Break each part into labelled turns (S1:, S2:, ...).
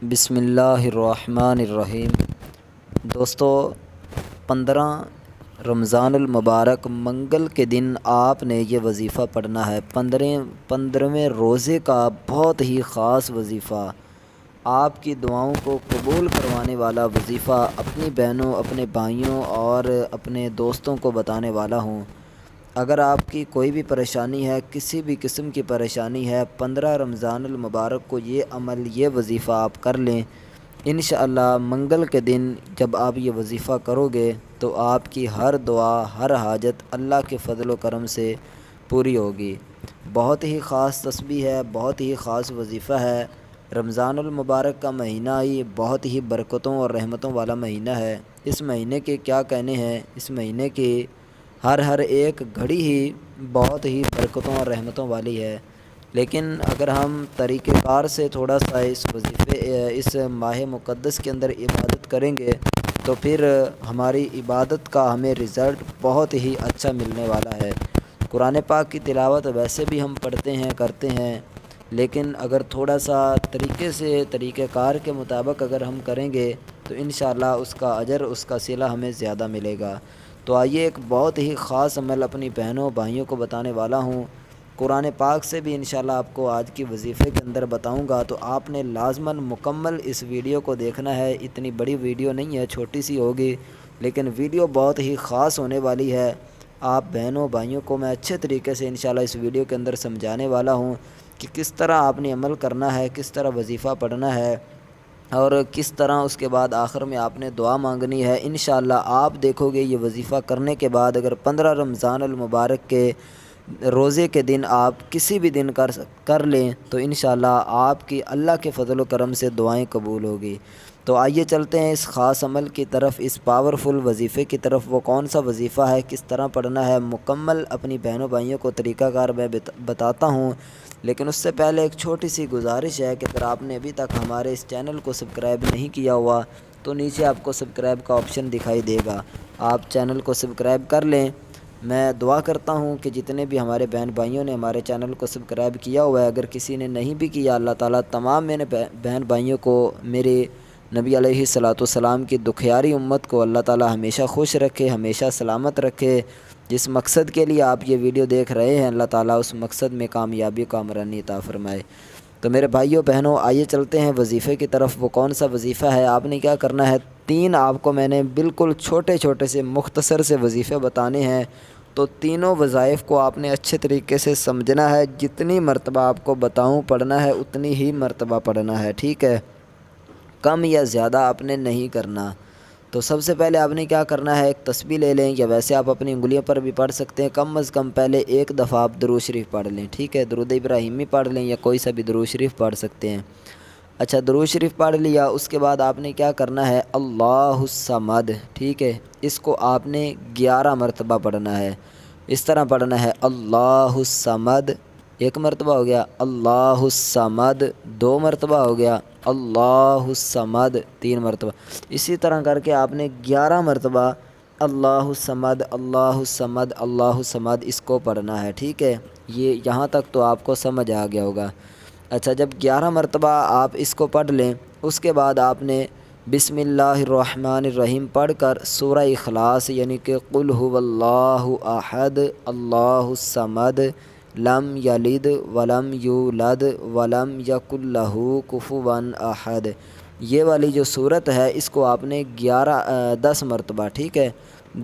S1: بسم اللہ الرحمن الرحیم۔ دوستو، 15 رمضان المبارک منگل کے دن آپ نے یہ وظیفہ پڑھنا ہے۔ 15ویں روزے کا بہت ہی خاص وظیفہ، آپ کی دعاؤں کو قبول کروانے والا وظیفہ، اپنی بہنوں، اپنے بھائیوں اور اپنے دوستوں کو بتانے والا ہوں۔ اگر آپ کی کوئی بھی پریشانی ہے، کسی بھی قسم کی پریشانی ہے، 15 رمضان المبارک کو یہ عمل، یہ وظیفہ آپ کر لیں۔ انشاءاللہ منگل کے دن جب آپ یہ وظیفہ کرو گے تو آپ کی ہر دعا، ہر حاجت اللہ کے فضل و کرم سے پوری ہوگی۔ بہت ہی خاص تسبیح ہے، بہت ہی خاص وظیفہ ہے۔ رمضان المبارک کا مہینہ ہی بہت ہی برکتوں اور رحمتوں والا مہینہ ہے۔ اس مہینے کے کیا کہنے ہیں، اس مہینے کی ہر ایک گھڑی ہی بہت ہی برکتوں اور رحمتوں والی ہے۔ لیکن اگر ہم طریقہ کار سے تھوڑا سا اس ماہ مقدس کے اندر عبادت کریں گے تو پھر ہماری عبادت کا ہمیں رزلٹ بہت ہی اچھا ملنے والا ہے۔ قرآن پاک کی تلاوت ویسے بھی ہم پڑھتے ہیں، کرتے ہیں، لیکن اگر تھوڑا سا طریقہ کار کے مطابق اگر ہم کریں گے تو انشاءاللہ اس کا اجر، اس کا صلہ ہمیں زیادہ ملے گا۔ تو آئیے ایک بہت ہی خاص عمل اپنی بہنوں بھائیوں کو بتانے والا ہوں۔ قرآن پاک سے بھی انشاءاللہ آپ کو آج کی وظیفے کے اندر بتاؤں گا، تو آپ نے لازماً مکمل اس ویڈیو کو دیکھنا ہے۔ اتنی بڑی ویڈیو نہیں ہے، چھوٹی سی ہوگی، لیکن ویڈیو بہت ہی خاص ہونے والی ہے۔ آپ بہنوں بھائیوں کو میں اچھے طریقے سے انشاءاللہ اس ویڈیو کے اندر سمجھانے والا ہوں کہ کس طرح آپ نے عمل کرنا ہے، کس طرح وظیفہ پڑھنا ہے، اور کس طرح اس کے بعد آخر میں آپ نے دعا مانگنی ہے۔ انشاءاللہ آپ دیکھو گے یہ وظیفہ کرنے کے بعد اگر 15 رمضان المبارک کے روزے کے دن آپ کسی بھی دن کر لیں تو انشاءاللہ آپ کی اللہ کے فضل و کرم سے دعائیں قبول ہوگی۔ تو آئیے چلتے ہیں اس خاص عمل کی طرف، اس پاورفل وظیفے کی طرف۔ وہ کون سا وظیفہ ہے، کس طرح پڑھنا ہے، مکمل اپنی بہنوں بھائیوں کو طریقہ کار میں بتاتا ہوں۔ لیکن اس سے پہلے ایک چھوٹی سی گزارش ہے کہ اگر آپ نے ابھی تک ہمارے اس چینل کو سبسکرائب نہیں کیا ہوا تو نیچے آپ کو سبسکرائب کا آپشن دکھائی دے گا، آپ چینل کو سبسکرائب کر لیں۔ میں دعا کرتا ہوں کہ جتنے بھی ہمارے بہن بھائیوں نے ہمارے چینل کو سبسکرائب کیا ہوا ہے، اگر کسی نے نہیں بھی کیا، اللہ تعالیٰ تمام میرے بہن بھائیوں کو، میرے نبی علیہ الصلوۃ والسلام کی دکھیاری امت کو اللہ تعالیٰ ہمیشہ خوش رکھے، ہمیشہ سلامت رکھے۔ جس مقصد کے لیے آپ یہ ویڈیو دیکھ رہے ہیں، اللہ تعالیٰ اس مقصد میں کامیابی کا امرانی عطا فرمائے۔ تو میرے بھائیوں بہنوں، آئیے چلتے ہیں وظیفے کی طرف۔ وہ کون سا وظیفہ ہے، آپ نے کیا کرنا ہے، 3 آپ کو میں نے بالکل چھوٹے سے مختصر سے وظیفے بتانے ہیں، تو تینوں وظائف کو آپ نے اچھے طریقے سے سمجھنا ہے۔ جتنی مرتبہ آپ کو بتاؤں پڑھنا ہے اتنی ہی مرتبہ پڑھنا ہے، ٹھیک ہے، کم یا زیادہ آپ نے نہیں کرنا۔ تو سب سے پہلے آپ نے کیا کرنا ہے، ایک تسبیح لے لیں، یا ویسے آپ اپنی انگلیوں پر بھی پڑھ سکتے ہیں۔ کم از کم پہلے ایک دفعہ آپ درود شریف پڑھ لیں، ٹھیک ہے، درود ابراہیمی پڑھ لیں یا کوئی سا بھی درود شریف پڑھ سکتے ہیں۔ اچھا، درود شریف پڑھ لیا، اس کے بعد آپ نے کیا کرنا ہے، اللہ الصمد، ٹھیک ہے، اس کو آپ نے 11 مرتبہ پڑھنا ہے۔ اس طرح پڑھنا ہے، اللہ الصمد، 1 مرتبہ ہو گیا، اللہ الصمد 2 مرتبہ ہو گیا، اللہ الصمد 3 مرتبہ۔ اسی طرح کر کے آپ نے 11 مرتبہ اللہ الصمد، اللہ الصمد، اللہ الصمد اس کو پڑھنا ہے، ٹھیک ہے۔ یہ یہاں تک تو آپ کو سمجھ آ گیا ہوگا۔ اچھا، جب 11 مرتبہ آپ اس کو پڑھ لیں، اس کے بعد آپ نے بسم اللہ الرحمن الرحیم پڑھ کر سورہ اخلاص یعنی کہ قل هو اللہ احد اللہ الصمد لم یلد ولم یولد ولم یکن لہ کفوا احد، یہ والی جو صورت ہے اس کو آپ نے 10 مرتبہ، ٹھیک ہے،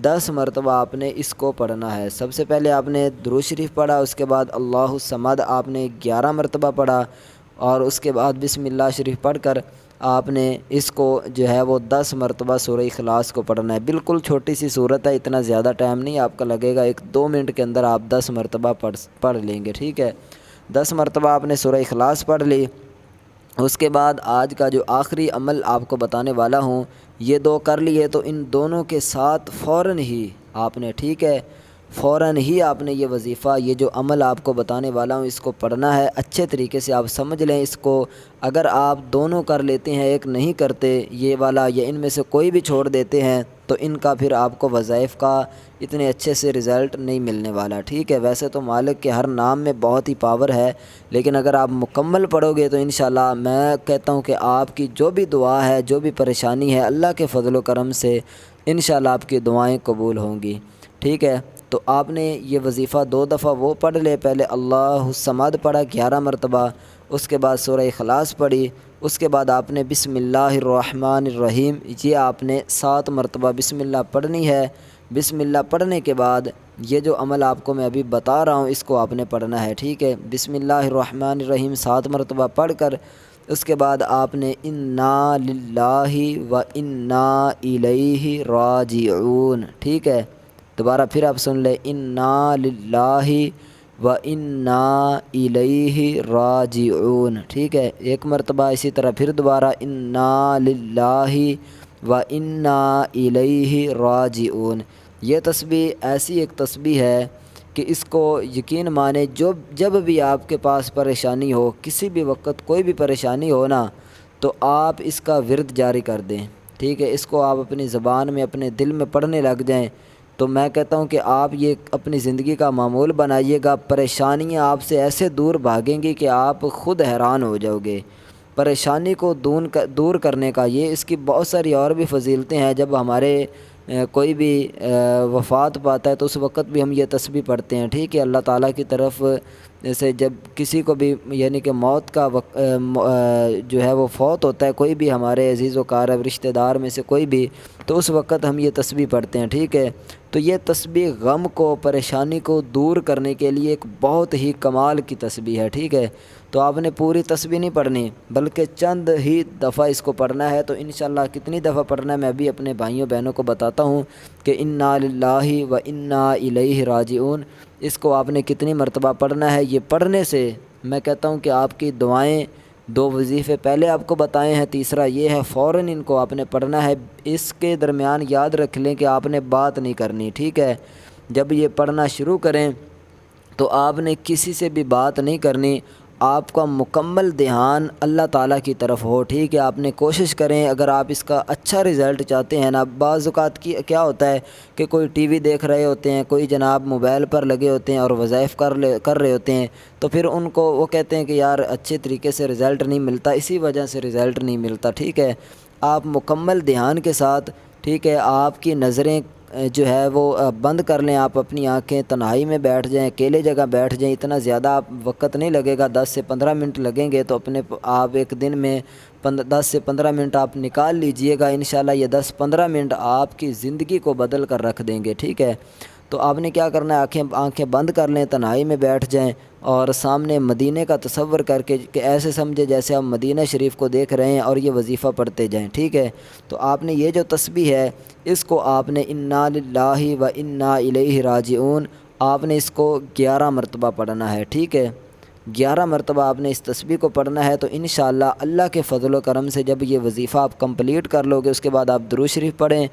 S1: 10 مرتبہ آپ نے اس کو پڑھنا ہے۔ سب سے پہلے آپ نے درود شریف پڑھا، اس کے بعد اللہ الصمد آپ نے 11 مرتبہ پڑھا، اور اس کے بعد بسم اللہ شریف پڑھ کر آپ نے اس کو جو ہے وہ 10 مرتبہ سورہ اخلاص کو پڑھنا ہے۔ بالکل چھوٹی سی صورت ہے، اتنا زیادہ ٹائم نہیں آپ کا لگے گا، 1-2 منٹ کے اندر آپ 10 مرتبہ پڑھ لیں گے، ٹھیک ہے۔ 10 مرتبہ آپ نے سورہ اخلاص پڑھ لی۔ اس کے بعد آج کا جو آخری عمل آپ کو بتانے والا ہوں، یہ 2 کر لیے تو ان دونوں کے ساتھ فوراً ہی آپ نے، ٹھیک ہے، فوراً ہی آپ نے یہ وظیفہ، یہ جو عمل آپ کو بتانے والا ہوں اس کو پڑھنا ہے۔ اچھے طریقے سے آپ سمجھ لیں اس کو۔ اگر آپ دونوں کر لیتے ہیں، ایک نہیں کرتے یہ والا، یا ان میں سے کوئی بھی چھوڑ دیتے ہیں، تو ان کا پھر آپ کو وظائف کا اتنے اچھے سے رزلٹ نہیں ملنے والا، ٹھیک ہے۔ ویسے تو مالک کے ہر نام میں بہت ہی پاور ہے، لیکن اگر آپ مکمل پڑھو گے تو انشاءاللہ میں کہتا ہوں کہ آپ کی جو بھی دعا ہے، جو بھی پریشانی ہے، اللہ کے فضل و کرم سے انشاءاللہ آپ کی دعائیں قبول ہوں گی، ٹھیک ہے۔ تو آپ نے یہ وظیفہ 2 دفعہ وہ پڑھ لے، پہلے اللہ الصمد پڑھا 11 مرتبہ، اس کے بعد سورہ اخلاص پڑھی، اس کے بعد آپ نے بسم اللہ الرحمن الرحیم یہ آپ نے 7 مرتبہ بسم اللہ پڑھنی ہے۔ بسم اللہ پڑھنے کے بعد یہ جو عمل آپ کو میں ابھی بتا رہا ہوں اس کو آپ نے پڑھنا ہے، ٹھیک ہے۔ بسم اللہ الرحمن الرحیم 7 مرتبہ پڑھ کر اس کے بعد آپ نے انا للہ و انا الیہ راجعون، ٹھیک ہے۔ دوبارہ پھر آپ سن لیں، انا للہ و انا الیہ راجعون، ٹھیک ہے۔ 1 مرتبہ اسی طرح پھر دوبارہ انا للہ و انا الیہ راجعون۔ یہ تسبیح ایسی ایک تسبیح ہے کہ اس کو یقین مانے جب بھی آپ کے پاس پریشانی ہو، کسی بھی وقت کوئی بھی پریشانی ہو نا، تو آپ اس کا ورد جاری کر دیں، ٹھیک ہے۔ اس کو آپ اپنی زبان میں اپنے دل میں پڑھنے لگ جائیں، تو میں کہتا ہوں کہ آپ یہ اپنی زندگی کا معمول بنائیے گا، پریشانیاں آپ سے ایسے دور بھاگیں گی کہ آپ خود حیران ہو جاؤ گے۔ پریشانی کو دور کرنے کا یہ اس کی بہت ساری اور بھی فضیلتیں ہیں۔ جب ہمارے کوئی بھی وفات پاتا ہے تو اس وقت بھی ہم یہ تسبیح پڑھتے ہیں، ٹھیک ہے۔ اللہ تعالیٰ کی طرف جیسے جب کسی کو بھی یعنی کہ موت کا جو ہے وہ فوت ہوتا ہے، کوئی بھی ہمارے عزیز و اقارب رشتہ دار میں سے کوئی بھی، تو اس وقت ہم یہ تسبیح پڑھتے ہیں، ٹھیک ہے۔ تو یہ تسبیح غم کو، پریشانی کو دور کرنے کے لیے ایک بہت ہی کمال کی تسبیح ہے، ٹھیک ہے۔ تو آپ نے پوری تسبیح نہیں پڑھنی بلکہ چند ہی دفعہ اس کو پڑھنا ہے۔ تو انشاءاللہ کتنی دفعہ پڑھنا ہے میں ابھی اپنے بھائیوں بہنوں کو بتاتا ہوں کہ انا للہ و انا الیہ راجعون اس کو آپ نے کتنی مرتبہ پڑھنا ہے۔ یہ پڑھنے سے میں کہتا ہوں کہ آپ کی دعائیں، 2 وظیفے پہلے آپ کو بتائے ہیں، تیسرا یہ ہے فوراً ان کو آپ نے پڑھنا ہے۔ اس کے درمیان یاد رکھ لیں کہ آپ نے بات نہیں کرنی، ٹھیک ہے۔ جب یہ پڑھنا شروع کریں تو آپ نے کسی سے بھی بات نہیں کرنی، آپ کا مکمل دھیان اللہ تعالیٰ کی طرف ہو، ٹھیک ہے۔ آپ نے کوشش کریں، اگر آپ اس کا اچھا رزلٹ چاہتے ہیں نا، بعض اوقات کیا ہوتا ہے کہ کوئی ٹی وی دیکھ رہے ہوتے ہیں، کوئی جناب موبائل پر لگے ہوتے ہیں اور وظائف کر رہے ہوتے ہیں، تو پھر ان کو وہ کہتے ہیں کہ یار اچھے طریقے سے رزلٹ نہیں ملتا، اسی وجہ سے رزلٹ نہیں ملتا، ٹھیک ہے۔ آپ مکمل دھیان کے ساتھ، ٹھیک ہے، آپ کی نظریں جو ہے وہ بند کر لیں، آپ اپنی آنکھیں تنہائی میں بیٹھ جائیں، اکیلے جگہ بیٹھ جائیں، اتنا زیادہ آپ وقت نہیں لگے گا، 10 سے 15 منٹ لگیں گے، تو آپ ایک دن میں 10 سے 15 منٹ آپ نکال لیجئے گا، انشاءاللہ یہ 10-15 منٹ آپ کی زندگی کو بدل کر رکھ دیں گے، ٹھیک ہے۔ تو آپ نے کیا کرنا ہے، آنکھیں بند کر لیں، تنہائی میں بیٹھ جائیں اور سامنے مدینے کا تصور کر کے کہ ایسے سمجھے جیسے آپ مدینہ شریف کو دیکھ رہے ہیں اور یہ وظیفہ پڑھتے جائیں، ٹھیک ہے۔ تو آپ نے یہ جو تسبیح ہے اس کو آپ نے انا للہ و انا الیہ راجعون آپ نے اس کو 11 مرتبہ پڑھنا ہے، ٹھیک ہے۔ 11 مرتبہ آپ نے اس تسبیح کو پڑھنا ہے، تو انشاءاللہ اللہ کے فضل و کرم سے جب یہ وظیفہ آپ کمپلیٹ کر لو گے، اس کے بعد آپ درود شریف پڑھیں،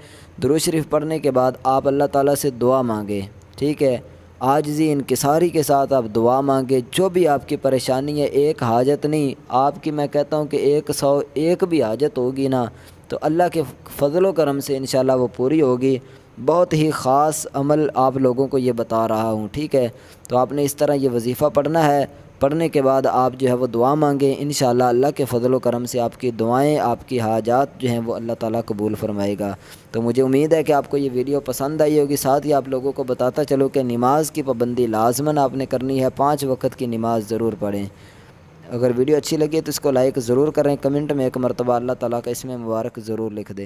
S1: درود شریف پڑھنے کے بعد آپ اللہ تعالیٰ سے دعا مانگیں، ٹھیک ہے۔ عاجزی انکساری کے ساتھ آپ دعا مانگیں، جو بھی آپ کی پریشانی ہے، ایک حاجت نہیں آپ کی، میں کہتا ہوں کہ 101 بھی حاجت ہوگی نا، تو اللہ کے فضل و کرم سے انشاءاللہ وہ پوری ہوگی۔ بہت ہی خاص عمل آپ لوگوں کو یہ بتا رہا ہوں، ٹھیک ہے۔ تو آپ نے اس طرح یہ وظیفہ پڑھنا ہے، پڑھنے کے بعد آپ جو ہے وہ دعا مانگیں، انشاءاللہ اللہ کے فضل و کرم سے آپ کی دعائیں، آپ کی حاجات جو ہیں وہ اللہ تعالیٰ قبول فرمائے گا۔ تو مجھے امید ہے کہ آپ کو یہ ویڈیو پسند آئی ہوگی، ساتھ ہی آپ لوگوں کو بتاتا چلو کہ نماز کی پابندی لازماً آپ نے کرنی ہے، 5 وقت کی نماز ضرور پڑھیں۔ اگر ویڈیو اچھی لگے تو اس کو لائک ضرور کریں، کمنٹ میں 1 مرتبہ اللہ تعالیٰ کا اسم مبارک ضرور لکھ دیں۔